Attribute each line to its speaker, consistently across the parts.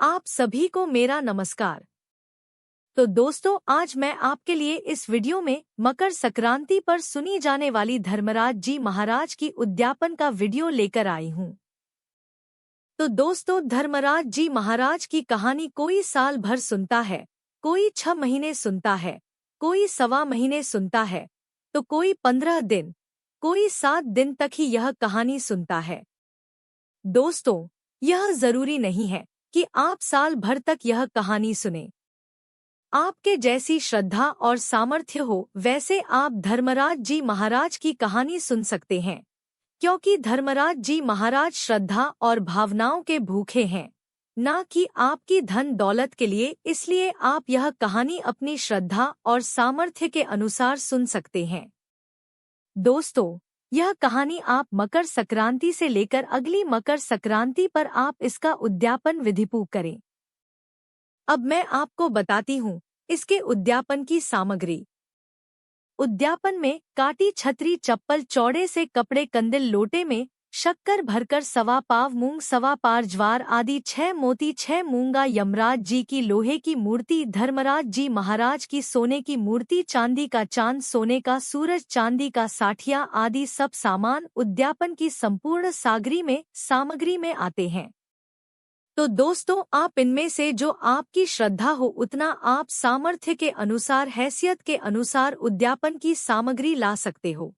Speaker 1: आप सभी को मेरा नमस्कार। तो दोस्तों, आज मैं आपके लिए इस वीडियो में मकर संक्रांति पर सुनी जाने वाली धर्मराज जी महाराज की उद्यापन का वीडियो लेकर आई हूँ। तो दोस्तों, धर्मराज जी महाराज की कहानी कोई साल भर सुनता है, कोई 6 महीने सुनता है, कोई सवा महीने सुनता है, तो कोई 15 दिन, कोई 7 दिन तक ही यह कहानी सुनता है। दोस्तों, यह जरूरी नहीं है कि आप साल भर तक यह कहानी सुने। आपके जैसी श्रद्धा और सामर्थ्य हो वैसे आप धर्मराज जी महाराज की कहानी सुन सकते हैं, क्योंकि धर्मराज जी महाराज श्रद्धा और भावनाओं के भूखे हैं, ना कि आपकी धन दौलत के लिए। इसलिए आप यह कहानी अपनी श्रद्धा और सामर्थ्य के अनुसार सुन सकते हैं। दोस्तों, यह कहानी आप मकर संक्रांति से लेकर अगली मकर संक्रांति पर आप इसका उद्यापन विधिपूर्वक करें। अब मैं आपको बताती हूँ इसके उद्यापन की सामग्री। उद्यापन में काटी छतरी, चप्पल, चौड़े से कपड़े, कंदिल, लोटे में शक्कर भरकर, सवा पाव मूंग, सवा पार ज्वार आदि, 6 मोती, 6 मूंगा, यमराज जी की लोहे की मूर्ति, धर्मराज जी महाराज की सोने की मूर्ति, चांदी का चांद, सोने का सूरज, चांदी का साठिया आदि सब सामान उद्यापन की संपूर्ण सामग्री में आते हैं। तो दोस्तों, आप इनमें से जो आपकी श्रद्धा हो उतना आप सामर्थ्य के अनुसार, हैसियत के अनुसार उद्यापन की सामग्री ला सकते हो।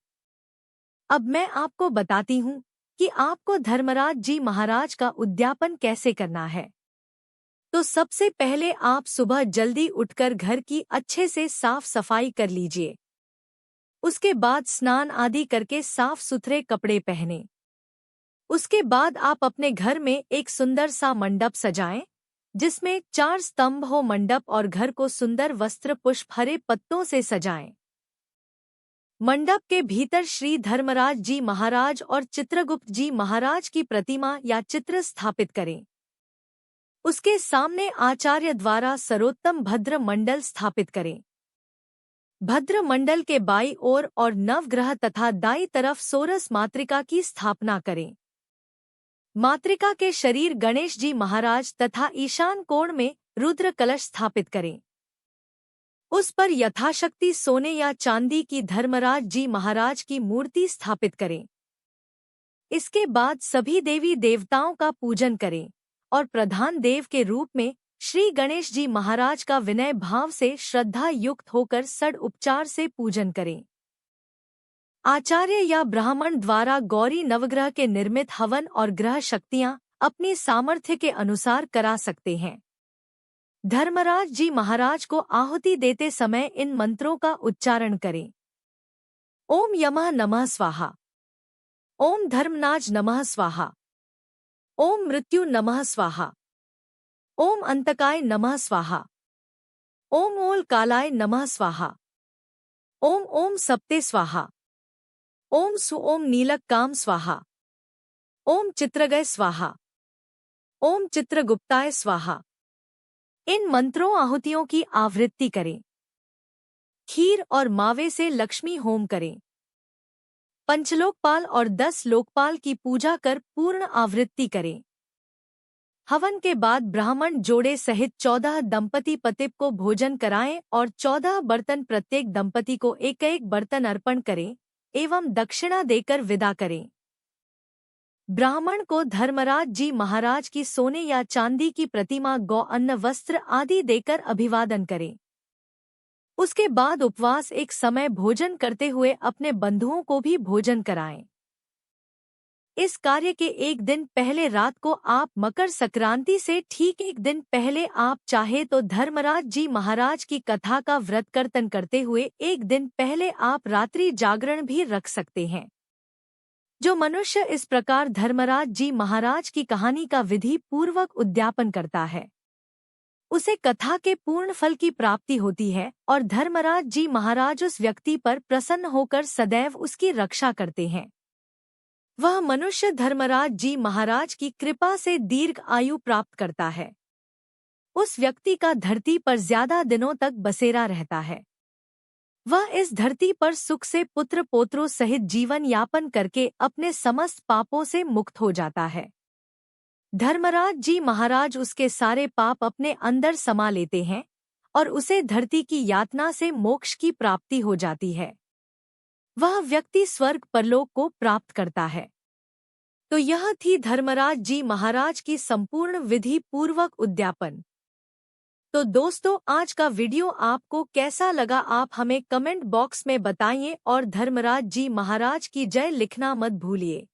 Speaker 1: अब मैं आपको बताती हूँ कि आपको धर्मराज जी महाराज का उद्यापन कैसे करना है। तो सबसे पहले आप सुबह जल्दी उठकर घर की अच्छे से साफ सफाई कर लीजिए। उसके बाद स्नान आदि करके साफ सुथरे कपड़े पहने। उसके बाद आप अपने घर में एक सुंदर सा मंडप सजाएं, जिसमें 4 स्तंभ हो मंडप, और घर को सुंदर वस्त्र, पुष्प, हरे पत्तों से सजाएं। मंडप के भीतर श्री धर्मराज जी महाराज और चित्रगुप्त जी महाराज की प्रतिमा या चित्र स्थापित करें। उसके सामने आचार्य द्वारा सर्वोत्तम भद्र मंडल स्थापित करें। भद्र मंडल के बाईं ओर और नवग्रह तथा दाईं तरफ सोरस मातृका की स्थापना करें। मातृका के शरीर गणेश जी महाराज तथा ईशान कोण में रुद्र कलश स्थापित करें। उस पर यथाशक्ति सोने या चांदी की धर्मराज जी महाराज की मूर्ति स्थापित करें। इसके बाद सभी देवी देवताओं का पूजन करें और प्रधान देव के रूप में श्री गणेश जी महाराज का विनय भाव से श्रद्धा युक्त होकर षड उपचार से पूजन करें। आचार्य या ब्राह्मण द्वारा गौरी नवग्रह के निर्मित हवन और ग्रह शक्तियां अपनी सामर्थ्य के अनुसार करा सकते हैं। धर्मराज जी महाराज को आहुति देते समय इन मंत्रों का उच्चारण करें। ओम यमः नमः स्वाहा, ओम धर्मनाज नमः स्वाहा, ओम मृत्यु नमः स्वाहा, ओम अंतकाय नमः स्वाहा, ओम ओल कालाय नमः स्वाहा, ओम ओम सप्ते स्वाहा, ओम सुओम नीलक काम स्वाहा, ओम चित्रगय स्वाहा, ओम चित्रगुप्ताय स्वाहा। इन मंत्रों आहुतियों की आवृत्ति करें। खीर और मावे से लक्ष्मी होम करें। पंचलोकपाल और 10 लोकपाल की पूजा कर पूर्ण आवृत्ति करें। हवन के बाद ब्राह्मण जोड़े सहित 14 दंपति पतिप को भोजन कराएं और 14 बर्तन, प्रत्येक दंपति को एक एक बर्तन अर्पण करें एवं दक्षिणा देकर विदा करें। ब्राह्मण को धर्मराज जी महाराज की सोने या चांदी की प्रतिमा, गौ, अन्न, वस्त्र आदि देकर अभिवादन करें। उसके बाद उपवास एक समय भोजन करते हुए अपने बंधुओं को भी भोजन कराएं। इस कार्य के एक दिन पहले रात को आप मकर संक्रांति से ठीक एक दिन पहले आप चाहे तो धर्मराज जी महाराज की कथा का व्रत कीर्तन करते हुए एक दिन पहले आप रात्रि जागरण भी रख सकते हैं। जो मनुष्य इस प्रकार धर्मराज जी महाराज की कहानी का विधि पूर्वक उद्यापन करता है, उसे कथा के पूर्ण फल की प्राप्ति होती है और धर्मराज जी महाराज उस व्यक्ति पर प्रसन्न होकर सदैव उसकी रक्षा करते हैं। वह मनुष्य धर्मराज जी महाराज की कृपा से दीर्घ आयु प्राप्त करता है। उस व्यक्ति का धरती पर ज्यादा दिनों तक बसेरा रहता है। वह इस धरती पर सुख से पुत्र पोत्रों सहित जीवन यापन करके अपने समस्त पापों से मुक्त हो जाता है। धर्मराज जी महाराज उसके सारे पाप अपने अंदर समा लेते हैं और उसे धरती की यातना से मोक्ष की प्राप्ति हो जाती है। वह व्यक्ति स्वर्ग परलोक को प्राप्त करता है। तो यह थी धर्मराज जी महाराज की संपूर्ण विधि पूर्वक उद्यापन। तो दोस्तों, आज का वीडियो आपको कैसा लगा आप हमें कमेंट बॉक्स में बताइए और धर्मराज जी महाराज की जय लिखना मत भूलिए।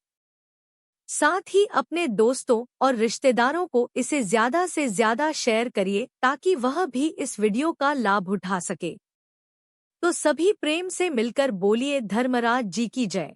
Speaker 1: साथ ही अपने दोस्तों और रिश्तेदारों को इसे ज्यादा से ज्यादा शेयर करिए ताकि वह भी इस वीडियो का लाभ उठा सके। तो सभी प्रेम से मिलकर बोलिए धर्मराज जी की जय।